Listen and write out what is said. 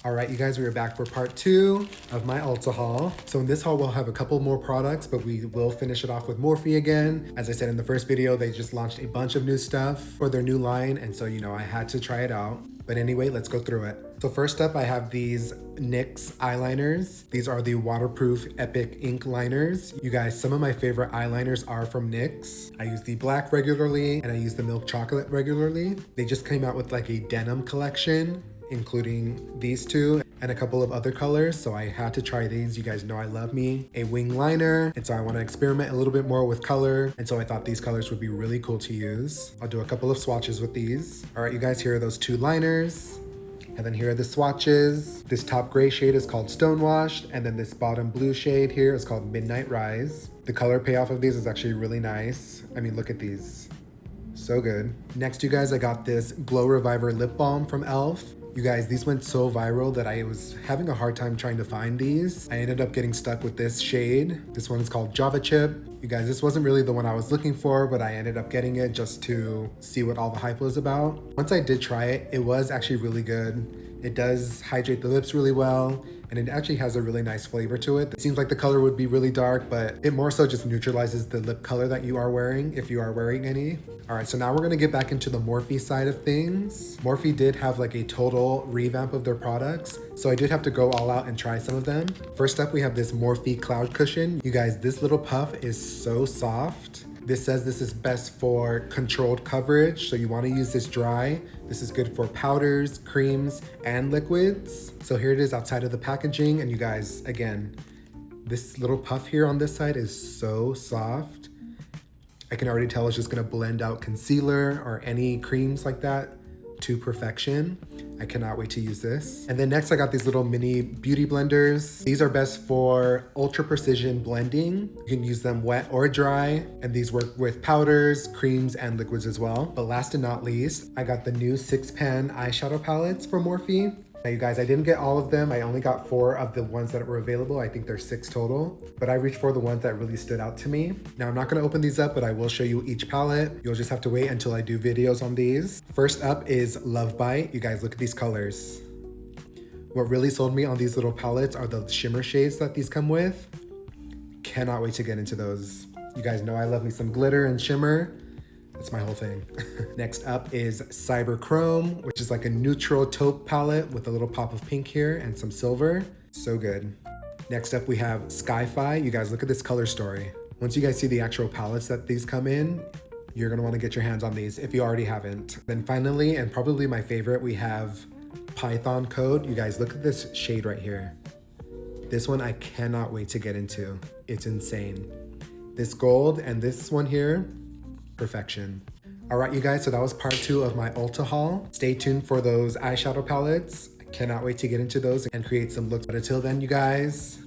All right, you guys, we are back for part 2 of my Ulta haul. So in this haul, we'll have a couple more products, but we will finish it off with Morphe again. As I said in the first video, they just launched a bunch of new stuff for their new line. And so, I had to try it out. But anyway, let's go through it. So first up, I have these NYX eyeliners. These are the waterproof Epic ink liners. You guys, some of my favorite eyeliners are from NYX. I use the black regularly and I use the milk chocolate regularly. They just came out with like a denim collection, including these two and a couple of other colors. So I had to try these. You guys know I love me a wing liner. And so I want to experiment a little bit more with color. And so I thought these colors would be really cool to use. I'll do a couple of swatches with these. All right, you guys, here are those 2 liners. And then here are the swatches. This top gray shade is called Stonewashed. And then this bottom blue shade here is called Midnight Rise. The color payoff of these is actually really nice. I mean, look at these. So good. Next, you guys, I got this Glow Reviver Lip Balm from e.l.f. You guys, these went so viral that I was having a hard time trying to find these. I ended up getting stuck with this shade. This one is called Java Chip. You guys, this wasn't really the one I was looking for, but I ended up getting it just to see what all the hype was about. Once I did try it, it was actually really good. It does hydrate the lips really well, and it actually has a really nice flavor to it. It seems like the color would be really dark, but it more so just neutralizes the lip color that you are wearing, if you are wearing any. All right, so now we're gonna get back into the Morphe side of things. Morphe did have like a total revamp of their products, so I did have to go all out and try some of them. First up, we have this Morphe Cloud Cushion. You guys, this little puff is so soft. This says this is best for controlled coverage, so you want to use this dry. This is good for powders, creams, and liquids. So here it is outside of the packaging, and you guys, again, this little puff here on this side is so soft. I can already tell it's just gonna blend out concealer or any creams like that to perfection. I cannot wait to use this. And then next I got these little mini beauty blenders. These are best for ultra precision blending. You can use them wet or dry, and these work with powders, creams, and liquids as well. But last and not least, I got the new 6-pan eyeshadow palettes from Morphe. Now you guys, I didn't get all of them. I only got 4 of the ones that were available. I think there's 6 total, but I reached for the ones that really stood out to me. Now I'm not gonna open these up, but I will show you each palette. You'll just have to wait until I do videos on these. First up is Love Bite. You guys, look at these colors. What really sold me on these little palettes are the shimmer shades that these come with. Cannot wait to get into those. You guys know I love me some glitter and shimmer. That's my whole thing. Next up is Cyber Chrome, which is like a neutral taupe palette with a little pop of pink here and some silver. So good. Next up we have Skyfi. You guys, look at this color story. Once you guys see the actual palettes that these come in, you're gonna wanna get your hands on these if you already haven't. Then finally, and probably my favorite, we have Python Code. You guys, look at this shade right here. This one I cannot wait to get into. It's insane. This gold and this one here, perfection. All right, you guys, so that was part 2 of my Ulta haul. Stay tuned for those eyeshadow palettes. I cannot wait to get into those and create some looks. But until then, you guys,